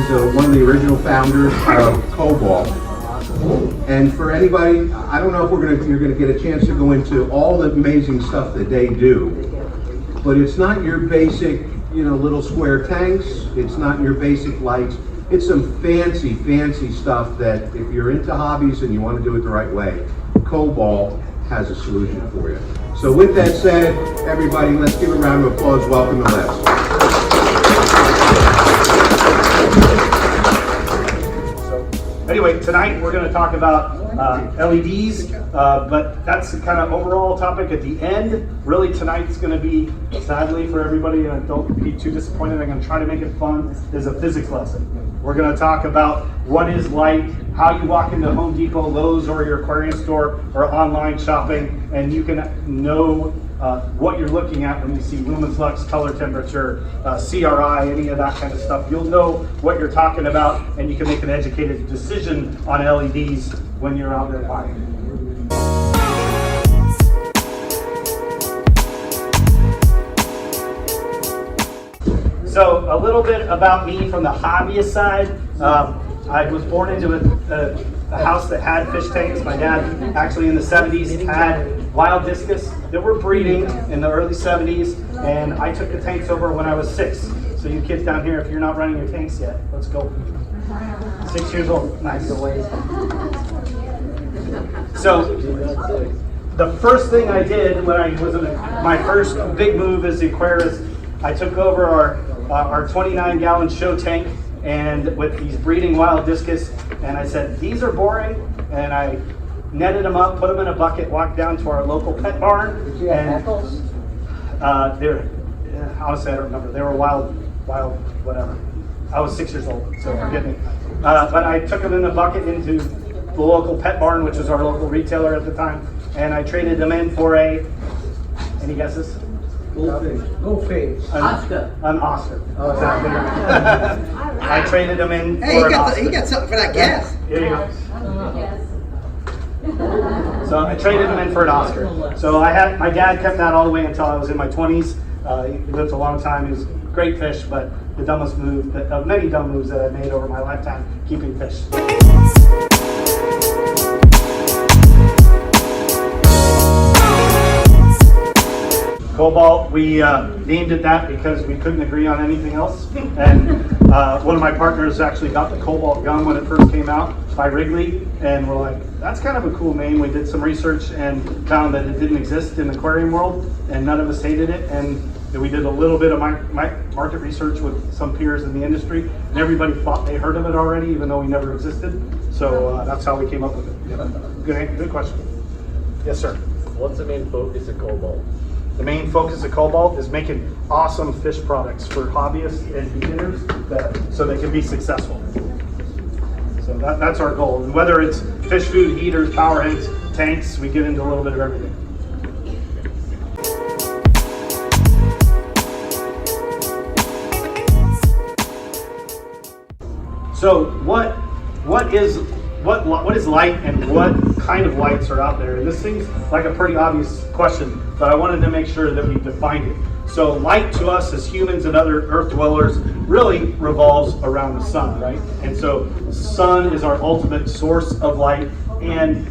He's one of the original founders of Cobalt. And for anybody, I don't know if you're gonna get a chance to go into all the amazing stuff that they do, but it's not your basic, little square tanks. It's not your basic lights. It's some fancy, fancy stuff that if you're into hobbies and you want to do it the right way, Cobalt has a solution for you. So with that said, everybody, let's give a round of applause. Welcome to Les. Anyway, tonight we're going to talk about LEDs, but that's the kind of overall topic at the end. Really, tonight's going to be, sadly for everybody, and don't be too disappointed, I'm going to try to make it fun, is a physics lesson. We're going to talk about what is light, how you walk into Home Depot, Lowe's, or your aquarium store, or online shopping, and you can know what you're looking at when you see lumen flux, color temperature, CRI, any of that kind of stuff. You'll know what you're talking about, and you can make an educated decision on LEDs when you're out there buying. So a little bit about me from the hobbyist side. I was born into a house that had fish tanks. My dad actually in the 70s had wild discus that were breeding in the early 70s, and I took the tanks over when I was 6. So you kids down here, if you're not running your tanks yet, let's go. 6 years old, nice. So the first thing I did when I was my first big move as the aquarist, I took over our 29-gallon show tank and with these breeding wild discus, and I said, these are boring, and I netted them up, put them in a bucket, walked down to our local pet barn. Did you have heckles? Honestly, I don't remember. They were wild, whatever. I was 6 years old, so forgive me. But I took them in the bucket into the local pet barn, which was our local retailer at the time, and I traded them in for any guesses? Goldfish. An Oscar. Oh, exactly. I traded them in Hey, for an Oscar. he got something for that gas. Here you go. So I traded him in for an Oscar. So my dad kept that all the way until I was in my 20s. He lived a long time. He was a great fish, but the dumbest move, of many dumb moves that I made over my lifetime, keeping fish. Cobalt, we named it that because we couldn't agree on anything else. And one of my partners actually got the Cobalt gum when it first came out by Wrigley, and we're like, that's kind of a cool name. We did some research and found that it didn't exist in the aquarium world, and none of us hated it. And we did a little bit of market research with some peers in the industry, and everybody thought they heard of it already, even though we never existed. So that's how we came up with it. Yeah. Good question. Yes, sir. What's the main focus of Cobalt? The main focus of Cobalt is making awesome fish products for hobbyists and beginners so they can be successful. So that's our goal. And whether it's fish food, heaters, power heads, tanks, we get into a little bit of everything. So what is light and what kind of lights are out there? And this seems like a pretty obvious question, but I wanted to make sure that we defined it. So light to us as humans and other earth dwellers really revolves around the sun, right? And so the sun is our ultimate source of light, and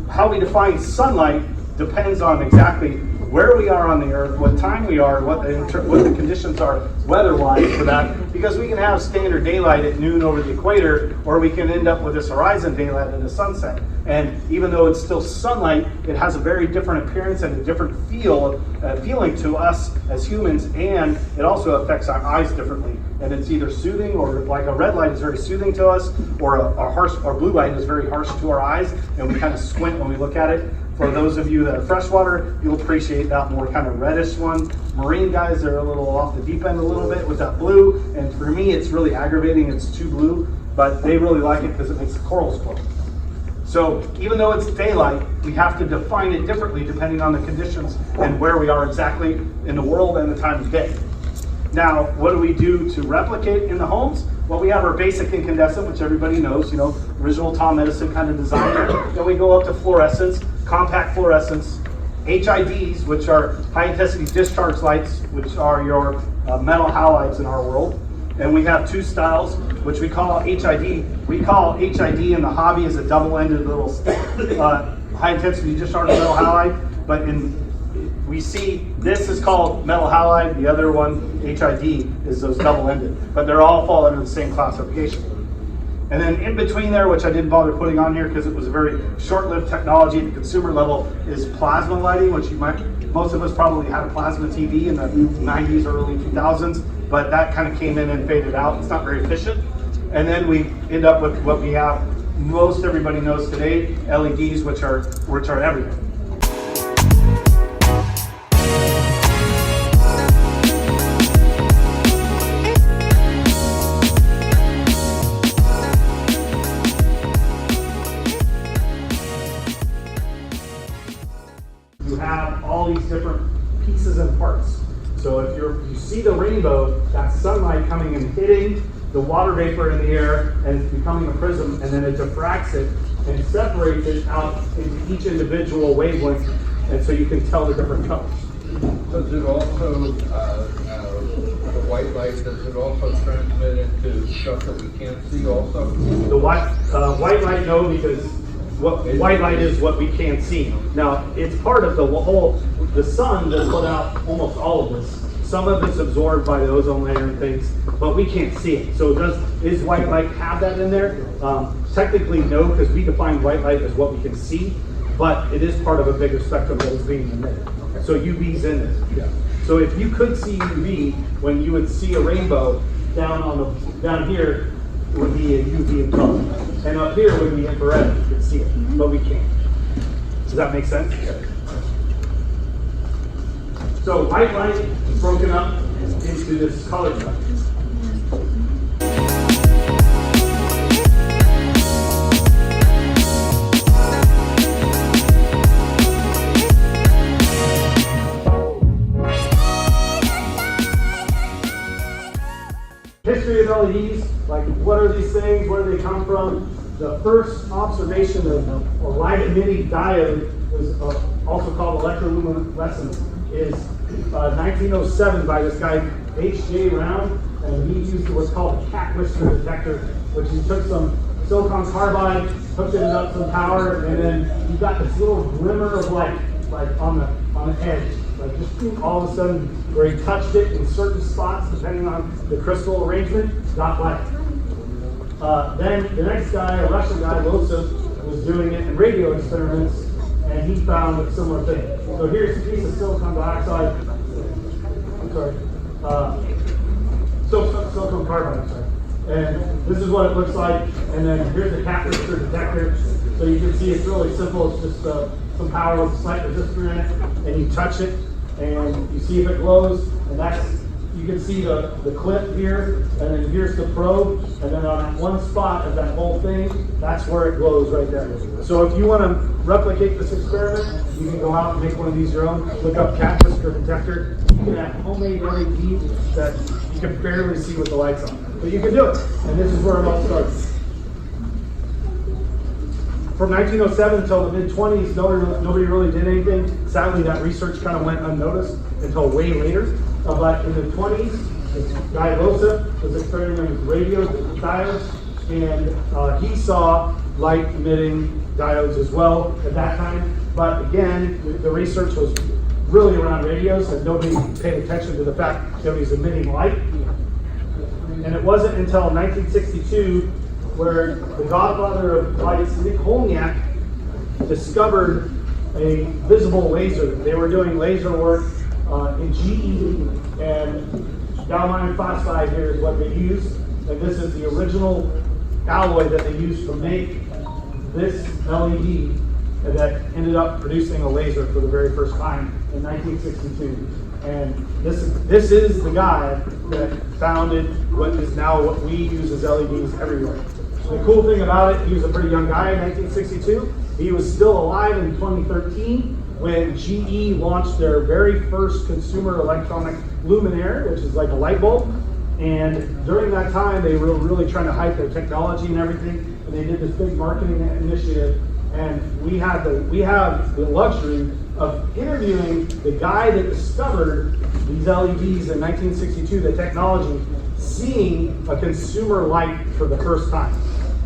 how we define sunlight depends on exactly where we are on the earth, what time we are, what the conditions are weather-wise for that, because we can have standard daylight at noon over the equator, or we can end up with this horizon daylight at the sunset. And even though it's still sunlight, it has a very different appearance and a different feeling to us as humans, and it also affects our eyes differently. And it's either soothing, or like a red light is very soothing to us, or a blue light is very harsh to our eyes, and we kind of squint when we look at it. For those of you that are freshwater, you'll appreciate that more kind of reddish one. Marine guys are a little off the deep end a little bit with that blue, and for me it's really aggravating, it's too blue, but they really like it because it makes the corals glow. So even though it's daylight, we have to define it differently depending on the conditions and where we are exactly in the world and the time of day. Now, what do we do to replicate in the homes? Well, we have our basic incandescent, which everybody knows, original Tom Edison kind of design. Then we go up to fluorescence, compact fluorescence, HIDs, which are high intensity discharge lights, which are your metal halides in our world. And we have two styles, which we call HID. We call HID in the hobby as a double-ended little high intensity discharge metal halide. But we see this is called metal halide. The other one, HID, is those double-ended. But they're all fall under the same classification. And then in between there, which I didn't bother putting on here because it was a very short-lived technology at the consumer level, is plasma lighting, which most of us probably had a plasma TV in the 90s, early 2000s, but that kind of came in and faded out. It's not very efficient. And then we end up with what we have, most everybody knows today, LEDs, which are everything. You have all these different pieces and parts. So if you see the rainbow, that's sunlight coming and hitting the water vapor in the air and it's becoming a prism, and then it diffracts it and separates it out into each individual wavelength, and so you can tell the different colors. Does it also, the white light, does it also transmit into stuff that we can't see also? The white light, no, because white light is what we can't see. Now, it's part of the sun that put out almost all of this. Some of it's absorbed by the ozone layer and things, but we can't see it. So is white light have that in there? Technically, no, because we define white light as what we can see, but it is part of a bigger spectrum that is being emitted. So UV's in it. Yeah. So if you could see UV, when you would see a rainbow down here, it would be a UV in color. And up here would be infrared, you could see it, but we can't. Does that make sense? So white light is broken up into this color spectrum. History of LEDs, like what are these things, where do they come from? The first observation of a light emitting diode was also called electroluminescence, is 1907 by this guy H.J. Round, and he used what's called a cat whisker detector, which he took some silicon carbide, hooked it up some power, and then you got this little glimmer of light, like on the edge. Like just all of a sudden, where he touched it in certain spots, depending on the crystal arrangement, got light. Then the next guy, a Russian guy, Losov, was doing it in radio experiments, and he found a similar thing. So here's a piece of silicon dioxide. I'm sorry. Silicon carbide, I'm sorry. And this is what it looks like. And then here's the cat whisker detector. So you can see it's really simple. It's just some power with a slight resistor in it, and you touch it, and you see if it glows. And you can see the clip here, and then here's the probe, and then on that one spot of that whole thing, that's where it glows right there. So if you want to replicate this experiment, you can go out and make one of these your own. Look up cat whisker detector. You can have homemade LEDs that you can barely see with the lights on, but you can do it. And this is where it all starts. From 1907 until the mid-20s, nobody really did anything. Sadly, that research kind of went unnoticed until way later. But in the 20s, this guy Losov was experimenting with radio diodes, and he saw light-emitting diodes as well at that time. But again, the research was really around radios, and nobody paid attention to the fact that he was emitting light. And it wasn't until 1962 where the godfather of lights, Nick Holniak, discovered a visible laser. They were doing laser work in GE, and gallium iron phosphide here is what they used. And this is the original alloy that they used to make this LED that ended up producing a laser for the very first time in 1962. And this is the guy that founded what is now what we use as LEDs everywhere. The cool thing about it, he was a pretty young guy in 1962. He was still alive in 2013 when GE launched their very first consumer electronic luminaire, which is like a light bulb. And during that time, they were really trying to hype their technology and everything. And they did this big marketing initiative. And we have the luxury of interviewing the guy that discovered these LEDs in 1962, the technology, seeing a consumer light for the first time.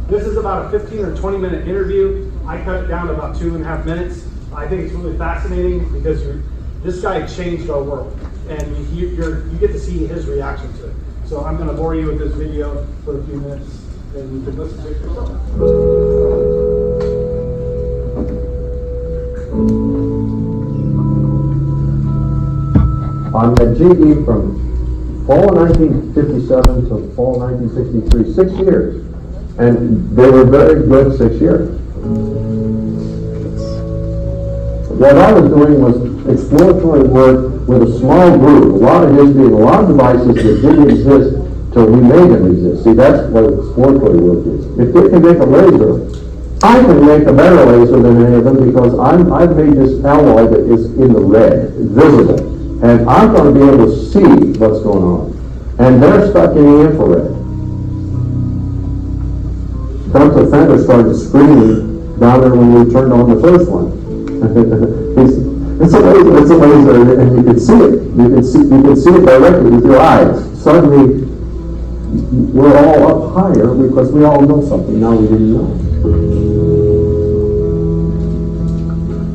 This is about a 15 or 20 minute interview. I cut it down to about 2.5 minutes. I think it's really fascinating because this guy changed our world, and you get to see his reaction to it. So I'm going to bore you with this video for a few minutes, and you can listen to it yourself. I'm at GE from fall 1957 to fall 1963, 6 years. And they were very good 6 years. What I was doing was exploratory work with a small group, a lot of history, and a lot of devices that didn't exist till we made them exist. See, that's what exploratory work is. If they can make a laser, I can make a better laser than any of them because I've made this alloy that is in the red, visible. And I'm going to be able to see what's going on. And they're stuck in the infrared. Dr. Fender started screaming down there when we turned on the first one. It's a laser, and you can see it. You can see it directly with your eyes. Suddenly, we're all up higher because we all know something now we didn't know.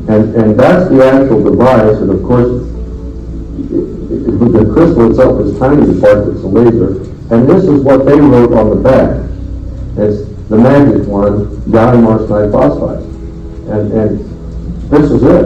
And that's the actual device, and of course, the crystal itself is tiny, the part that's a laser, and this is what they wrote on the back. It's the magic one, gallium arsenide phosphide. And this is it.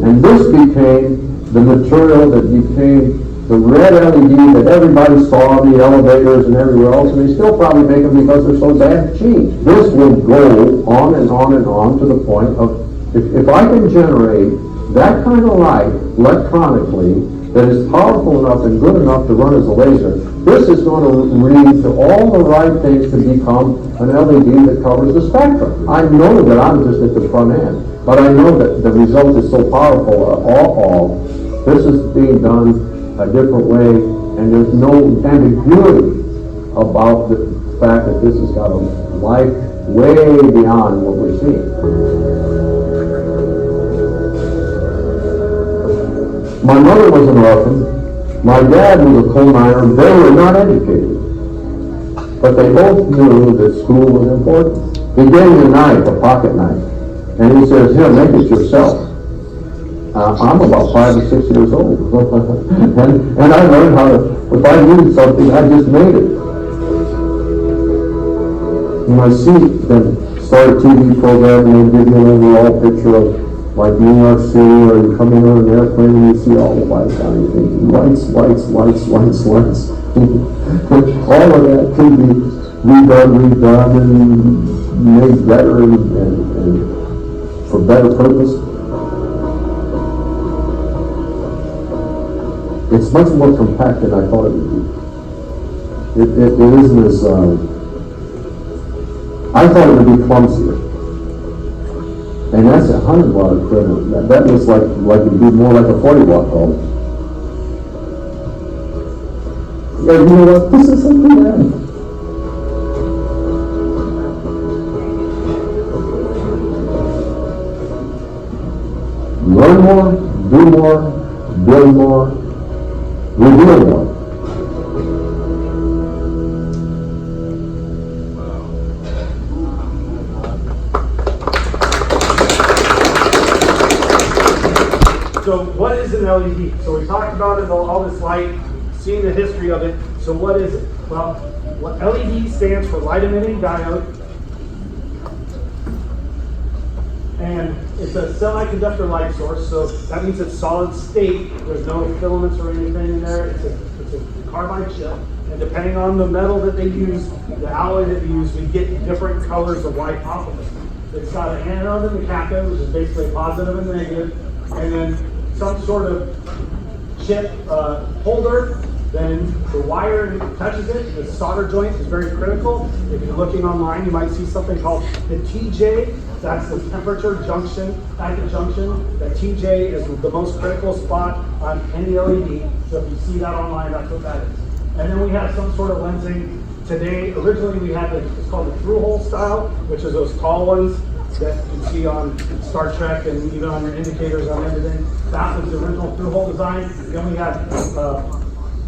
And this became the material that became the red LED that everybody saw in the elevators and everywhere else, and they still probably make them because they're so damn cheap. This will go on and on and on to the point of, if I can generate that kind of light electronically that is powerful enough and good enough to run as a laser, this is going to read to all the right things to become an LED that covers the spectrum. I know that I'm just at the front end, but I know that the result is so powerful. This is being done a different way, and there's no ambiguity about the fact that this has got a life way beyond what we're seeing. My mother was an orphan. My dad was a coal miner. They were not educated. But they both knew that school was important. He gave me a knife, a pocket knife. And he says, here, make it yourself. I'm about 5 or 6 years old. and I learned how to, if I needed something, I just made it. When I see them start a TV program and they give you an overall picture of like New York City, or you come in on an airplane and you see all the lights on, you think, lights. All of that can be redone and made better and for better purpose. It's much more compact than I thought it would be. It isn't as, I thought it would be clumsier. And that's a 100-watt equivalent. That looks like it'd be more like a 40-watt bulb. Yeah, you know what? This is something bad. Learn more, do more, build more, reveal more. So what is an LED? So we talked about it, all this light, seeing the history of it. So what is it? Well, LED stands for light emitting diode. And it's a semiconductor light source, so that means it's solid state. There's no filaments or anything in there. It's a carbide chip. And depending on the metal that they use, the alloy that they use, we get different colors of light off of it. It's got an anode and a cathode, which is basically positive and negative, and then some sort of chip holder. Then the wire touches it. The solder joint is very critical. If you're looking online, you might see something called the TJ. That's the temperature junction, packet junction. The TJ is the most critical spot on any LED. So if you see that online, that's what that is. And then we have some sort of lensing. Today, originally we had it's called the through hole style, which is those tall ones. that you see on Star Trek and even on your indicators on everything. That was the original through-hole design. Then we had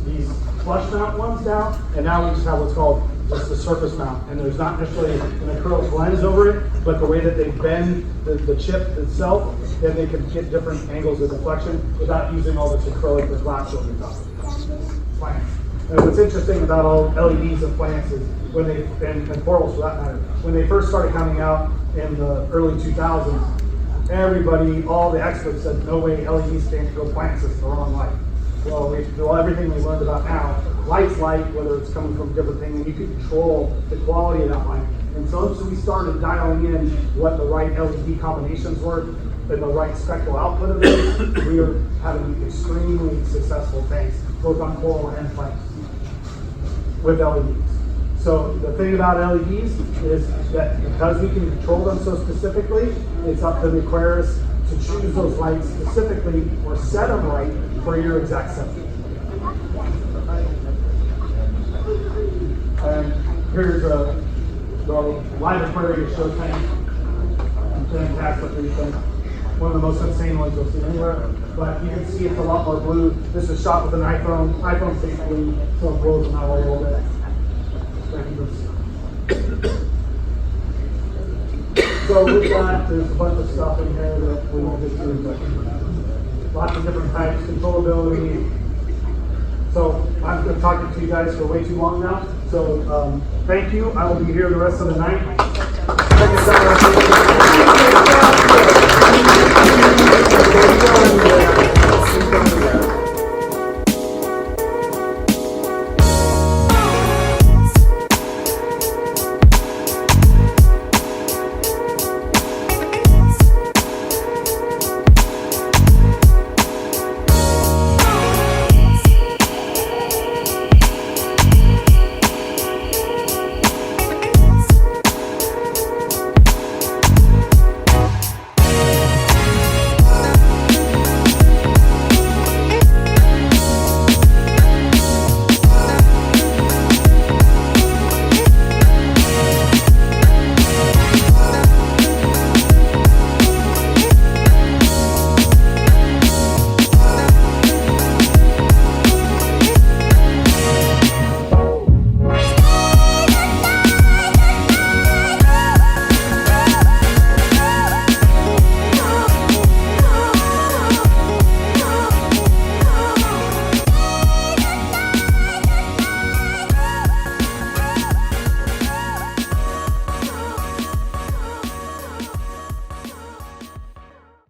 these flush mount ones now, and now we just have what's called just the surface mount. And there's not necessarily an acrylic lens over it, but the way that they bend the chip itself, then they can get different angles of deflection without using all this acrylic or glass over the top. Plants. And what's interesting about all LEDs and plants is when they, and portals for that matter, when they first started coming out in the early 2000s, everybody, all the experts said, no way LEDs can't go plants, it's the wrong light. Well, we do everything we learned about now. Light's light, whether it's coming from different things, and you can control the quality of that light. And so we started dialing in what the right LED combinations were and the right spectral output of it. We are having extremely successful tanks, both on coral and plants, with LEDs. So the thing about LEDs is that because we can control them so specifically, it's up to the aquarist to choose those lights specifically or set them right for your exact setting. And here's the live aquarium show tank. Fantastic thing. One of the most insane ones you'll see anywhere. But you can see it's a lot more blue. This is shot with an iPhone. iPhone stays blue, so it blows them out a little bit. So with that, there's a bunch of stuff in here that we won't get through, but lots of different types, controllability. So I've been talking to you guys for way too long now. So thank you. I will be here the rest of the night. Check us out.